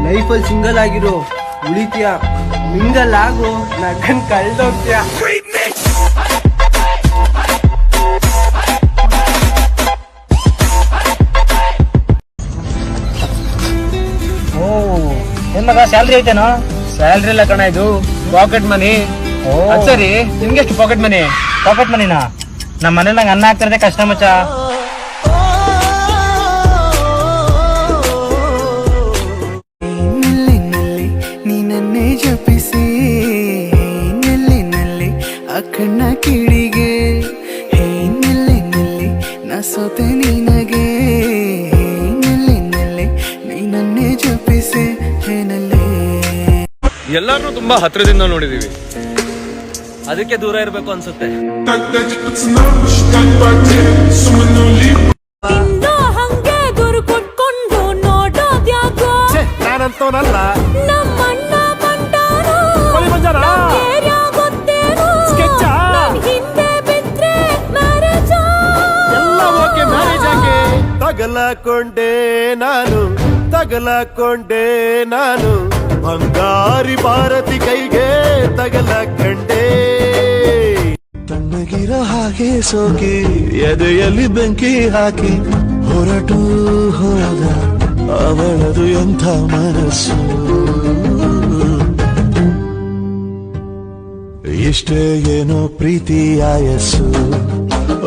ಲೈಫಲ್ಲಿ ಸಿಂಗಲ್ ಆಗಿರೋ ಉಳಿತೀಯ, ಮಿಂಗಲ್ ಆಗೋ ನಗನ್ ಕಳ್ದೋಗ್ತೀಯ. ಏನ್ ಮಗ ಸ್ಯಾಲ್ರಿ ಐತೇನೋ? ಸ್ಯಾಲ್ರಿ ಇಲ್ಲ ಕಣ, ಇದು ಪಾಕೆಟ್ ಮನಿ. ಸರಿ, ನಿಮ್ಗೆ ಎಷ್ಟು ಪಾಕೆಟ್ ಮನಿ? ಪಾಕೆಟ್ ಮನಿನಾ? ನಮ್ಮ ಮನೇಲಿ ನಂಗೆ ಅನ್ನ ಹಾಕ್ತಿರದೆ ಕಷ್ಟ ಮಚ್ಚ. ನೀನನ್ನೇ ಜಪಿಸಿ ನೆಲ್ಲಿನಲ್ಲಿ ಅಕ್ಕಣ್ಣ ಕಿಡಿಗೆ, ಹೇ ನೆಲ್ಲಿನಲ್ಲಿ ನಾ ಸೋತೆ ನಿನಗೆ, ನೆಲ್ಲಿನಲ್ಲಿ ನೀನನ್ನೇ ಜಪಿಸಿ ಹೇನಲ್ಲೇ. ಎಲ್ಲಾರನ್ನೂ ತುಂಬಾ ಹತ್ರದಿಂದ ನೋಡಿದೀವಿ, ಅದಕ್ಕೆ ದೂರ ಇರ್ಬೇಕು ಅನ್ಸುತ್ತೆ. ಹಂಗೆ ದೂರ ಕೊಟ್ಕೊಂಡು ನೋಡೋದ್ಯಾಕೋ? ನಾನಂತವನಲ್ಲ. ನಮ್ಮಣ್ಣ ಬಂಡಾರು ಗೊತ್ತೇನು? ಹಿಂದೆ ಬಿದ್ರೆ ಮ್ಯಾರೇಜ್ ಎಲ್ಲ ಓಕೆ, ಮ್ಯಾರೇಜ್ ಆಗಿ ತಗಲಕೊಂಡೆ ನಾನು ಬಂಗಾರಿ ಭಾರತಿ ಕೈಗೆ ತಗಲಕೊಂಡೆ. ತಣ್ಣಗಿರೋ ಹಾಗೆ ಸೋಕಿ ಎದೆಯಲ್ಲಿ ಬೆಂಕಿ ಹಾಕಿ ಹೊರಟು ಹೋದ ಅವಳದು ಎಂಥ ಮನಸ್ಸು. ಇಷ್ಟೇ ಏನೋ ಪ್ರೀತಿ ಆಯಸ್ಸು,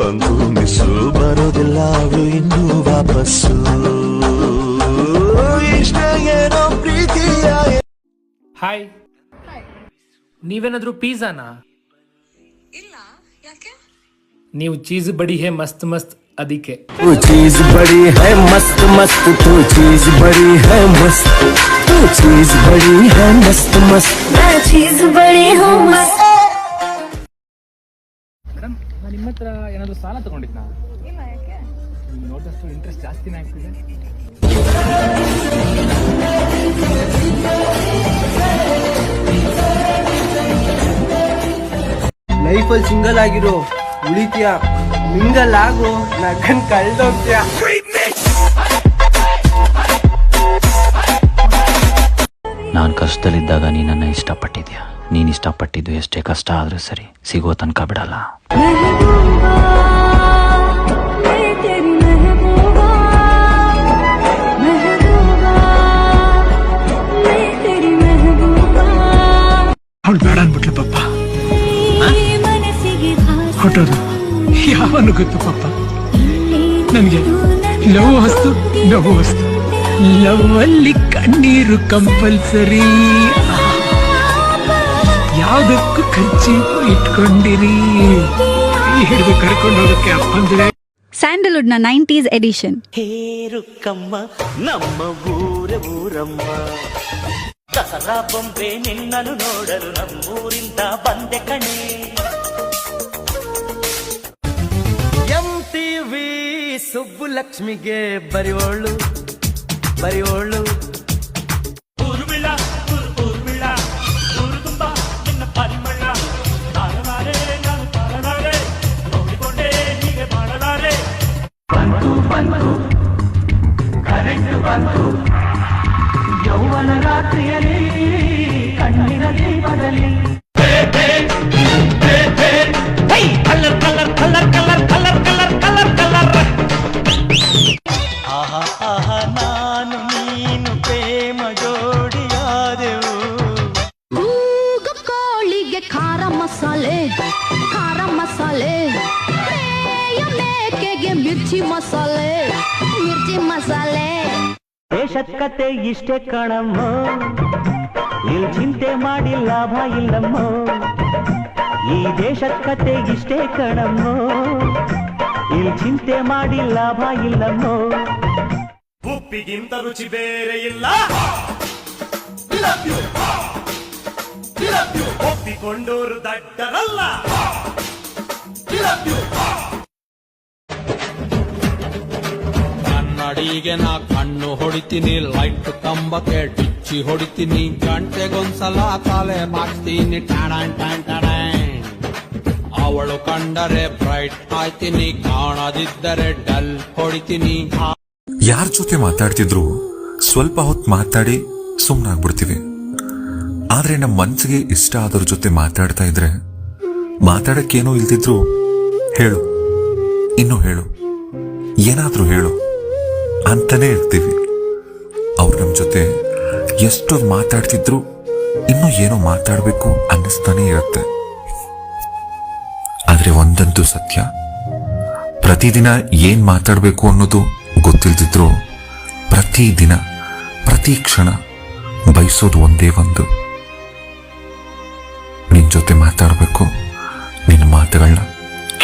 ಒಂದು ಮಿಸ್ಸು ಬರೋದಿಲ್ಲ ಅವಳು ಇನ್ನೂ ವಾಪಸ್ಸು. ಇಷ್ಟೇ ಏನೋ ಪ್ರೀತಿ ಆಯಸ್ಸು. ಹಾಯ್, ನೀವೇನಾದ್ರೂ ಪಿಜ್ಜಾನಾ? ಇಲ್ಲ, ಯಾಕೆ? ನೀವು ಚೀಸ್ ಬಡಿ ಹೇ ಮಸ್ತ್ ಮಸ್ತ್ ಅದಕ್ಕೆ. तू चीज बड़ी है मस्त मस्त, तू चीज बड़ी है मस्त, तू चीज बड़ी है मस्त मस्त, मैं चीज बड़ी हूँ मस्त. ಮೇಡಮ್, ನಾನು ನಿಮ್ಮ ಹತ್ರ ಏನಾದರೂ ಸಾಲ ತಗೊಂಡಿದ್ನಾ? ಇಲ್ಲ, ಯಾಕೆ? ನೋಡಿದಷ್ಟು ಇಂಟ್ರೆಸ್ಟ್ ಜಾಸ್ತಿನೇ ಆಗ್ತಿದೆ. ಲೈಫಲ್ಲಿ ಸಿಂಗಲ್ ಆಗಿರೋ ಉಳಿತೀಯ, ಮಿಂಗಲ್ ಆಗೋ ನಗನ್ ಕಳ್ದೋಗ್ತೀಯ. ನಾನು ಕಷ್ಟದಲ್ಲಿದ್ದಾಗ ನೀನನ್ನ ಇಷ್ಟಪಟ್ಟಿದ್ಯಾ. ನೀನು ಇಷ್ಟಪಟ್ಟಿದ್ದು ಎಷ್ಟೇ ಕಷ್ಟ ಆದ್ರೂ ಸರಿ, ಸಿಗೋ ತನಕ ಬಿಡಲ್ಲ. ಅವಳು ಬೇಡ ಅನ್ಬಿಟ್ಲು ಪಪ್ಪ. ಹೊಟ್ಟೋದು ಯಾವನು ಗೊತ್ತು ಪಪ್ಪ. ನನಗೆ ಲವ್ ವಸ್ತು, ನೋವು ವಸ್ತು. ಲವ್ ಅಲ್ಲಿ ಕಣ್ಣೀರು ಕಂಪಲ್ಸರಿ. ಯಾವುದಕ್ಕೂ ಖರ್ಚು ಇಟ್ಕೊಂಡಿರಿ, ಹಿಡಿದು ಕರ್ಕೊಂಡು ಹೋಗಕ್ಕೆ ಅಪ್ಪಂದ್ರೆ. ಸ್ಯಾಂಡಲ್ವುಡ್ ನ 90s ಎಡಿಷನ್. ಹೇರುಕ್ಕಮ್ಮ ನಮ್ಮ ಊರಮ್ಮ, ದಸರಾ ಬೊಂಬೆ ನಿನ್ನನ್ನು ನೋಡಲು ನಮ್ಮೂರಿಂದ ಬಂದೆ ಕಣೆ. MTV ಸುಬ್ಬುಲಕ್ಷ್ಮಿಗೆ ಬರಿಯೋಳು ಬರಿಯೋಳು. ಊರ್ಮಿಳ ಊರ್ಮಿಳ ಊರು ತುಂಬ ನಿನ್ನ ಪರಿಮಳ, ತಾಳಲಾರೆ ನಾನು ತಾಳಲಾರೆ, ನೋಡಿಕೊಂಡೆ ಹೀಗೆ ಮಾಡಲಾರೆ. ಬಂತು ಬಂತು ಕರೆಂಟು ಬಂತು, ಯೌವನ ರಾತ್ರಿಯಲ್ಲಿ ಕಣ್ಣಿನ ದೀಪದಲ್ಲಿ. Colour colour colour colour colour colour colour colour. ಆಹಾ ಆಹಾ, ನಾನು ನೀನು ಪ್ರೇಮ ಜೋಡಿಯಾದೆವು. ಕೋಳಿಗೆ ಖಾರ ಮಸಾಲೆ, ಖಾರ ಮಸಾಲೆ. ಮೇಕೆಗೆ ಮಿರ್ಚಿ ಮಸಾಲೆ, ಮಿರ್ಚಿ ಮಸಾಲೆ. ದೇಶದ ಕತೆ ಇಷ್ಟೇ ಕಣಮ್ಮ, ಇಲ್ಲಿ ಚಿಂತೆ ಮಾಡಿ ಲಾಭ ಇಲ್ಲಮ್ಮ. ಈ ದೇಶದ ಕತೆ ಇಷ್ಟೇ ಕಣಮ್ಮ, ಇಲ್ಲಿ ಚಿಂತೆ ಮಾಡಿ ಲಾಭ ಇಲ್ಲಮ್ಮ. ಉಪ್ಪಿಗಿಂತ ರುಚಿ ಬೇರೆ ಇಲ್ಲ, ಒಪ್ಪಿಕೊಂಡೋರು ದಡ್ಡರಲ್ಲ. ಕನ್ನಡಿಗೆ ನಾ ಕಣ್ಣು ಹೊಡಿತೀನಿ, ಲೈಟ್ ಕಂಬಕ್ಕೆ ಡಿಚ್ಚಿ ಹೊಡಿತೀನಿ, ಗಂಟೆಗೊಂದ್ಸಲ ತಲೆ ಬಾಚ್ತೀನಿ. ಅವಳು ಕಂಡರೆ ಬ್ರೈಟ್ ಆಯ್ತೀನಿ, ಕಾಣದಿದ್ದರೆ ಡಲ್ ಹೊಡಿತೀನಿ. ಯಾರ ಜೊತೆ ಮಾತಾಡ್ತಿದ್ರು ಸ್ವಲ್ಪ ಹೊತ್ತು ಮಾತಾಡಿ ಸುಮ್ಮನಾಗ್ಬಿಡ್ತೀವಿ. ಆದ್ರೆ ನಮ್ಮ ಮನ್ಸಿಗೆ ಇಷ್ಟ ಆದವ್ರ ಜೊತೆ ಮಾತಾಡ್ತಾ ಇದ್ರೆ, ಮಾತಾಡಕ್ಕೇನೋ ಇಲ್ದಿದ್ರು ಹೇಳು, ಇನ್ನೂ ಹೇಳು, ಏನಾದ್ರೂ ಹೇಳು ಅಂತಾನೆ ಇರ್ತೀವಿ. ಅವ್ರು ನಮ್ಮ ಜೊತೆ ಎಷ್ಟೊಂದು ಮಾತಾಡ್ತಿದ್ರು ಇನ್ನೂ ಏನೋ ಮಾತಾಡಬೇಕು ಅನ್ನಿಸ್ತಾನೆ ಇರುತ್ತೆ. ಆದ್ರೆ ಒಂದಂತೂ ಸತ್ಯ, ಪ್ರತಿದಿನ ಏನ್ ಮಾತಾಡಬೇಕು ಅನ್ನೋದು ಗೊತ್ತಿಲ್ದಿದ್ರು ಪ್ರತಿದಿನ ಪ್ರತಿ ಕ್ಷಣ ಬಯಸೋದು ಒಂದೇ ಒಂದು, ನಿನ್ ಜೊತೆ ಮಾತಾಡಬೇಕು, ನಿನ್ನ ಮಾತುಗಳನ್ನ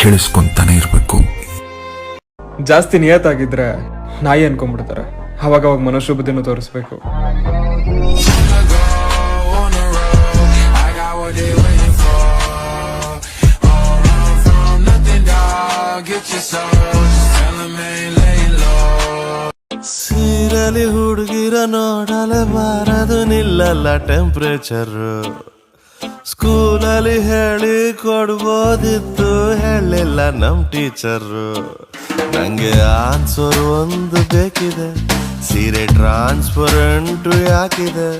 ಕೇಳಿಸ್ಕೊಂತಾನೆ ಇರಬೇಕು. ಜಾಸ್ತಿ ನಿಯತ್ತಾಗಿದ್ರೆ ನಾಯಿ ಅನ್ಕೊಂಡ್ಬಿಡ್ತಾರೆ. ಅವಾಗ ಮನುಷ್ಯ ಬುದ್ಧಿನೂ ತೋರಿಸ್ಬೇಕು. ಸೀರಲಿ ಹುಡುಗಿರ ನೋಡಲೆ ಬಾರದು ನಿಲ್ಲಲ್ಲ ಟೆಂಪ್ರೇಚರ್. ಸ್ಕೂಲಲ್ಲಿ ಹೇಳಿ ಕೊಡ್ಬೋದಿತ್ತು, ಹೇಳಿಲ್ಲ ನಮ್ ಟೀಚರು. ನಂಗೆ ಆನ್ಸರ್ ಒಂದು ಬೇಕಿದೆ, ಸೀರೆ ಟ್ರಾನ್ಸ್ಪರೆಂಟ್ ಯಾಕಿದೆ.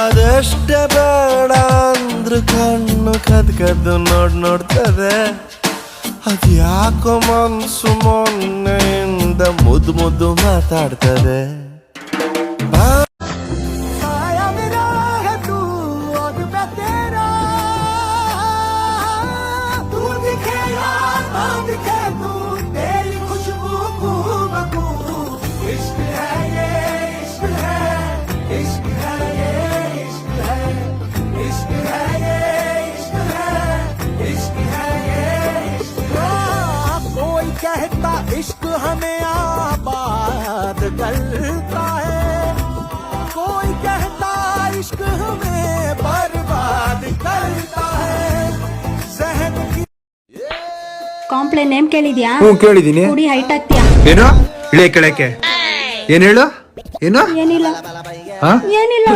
ಅದಷ್ಟೇ ಬೇಡ ಅಂದ್ರು ಕಣ್ಣು ಕದ್ದು ನೋಡ್ತದೆ. ಅದ್ಯಾಕೋ ಮನ್ಸು ಮೊನ್ನೆಯಿಂದ ಮುದ್ದು ಮಾತಾಡ್ತದೆ. कहता इश्क हमें आबाद करता है, कोई कहता इश्क हमें बर्बाद करता है. जहन की ಕಾಂಪ್ಲೇನ್ ನೇಮ್ ಕೇಳಿದ್ಯಾ? ಕೇಳಿದೀನಿ. ಕುಡಿ ಹೈಟ್ ಆಗ್ತೀಯಾ? ಏನೋ ಇಳೆ ಕೆಳಕ್ಕೆ ಏನ್ ಹೇಳು? ಏನೋ ಏನಿಲ್ಲ ಹಾ? ಏನಿಲ್ಲ.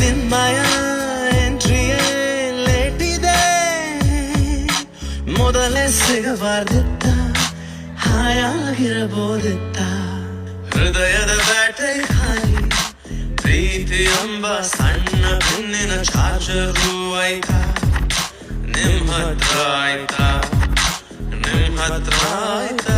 ನಿಮ್ಮಯ ಎಂಟ್ರಿಯೇ ಲೇಟಿದೆ, ಮೊದಲೇ ಸಿಗಬಾರ್ದಿತ್ತ, ಹಾಯಾಗಿರಬಹುದಿತ್ತ. ಹೃದಯದ ಬ್ಯಾಟರಿ ಖಾಲಿ, ಪ್ರೀತಿ ಎಂಬ ಸಣ್ಣ ಬೆನ್ನಿನ ಚಾರ್ಜರು ಆಯ್ತಾ ನಿಮ್ಮ ಹತ್ರ ಆಯ್ತಾ, ನಿಮ್ಮ ಹತ್ರ ಆಯ್ತಾ.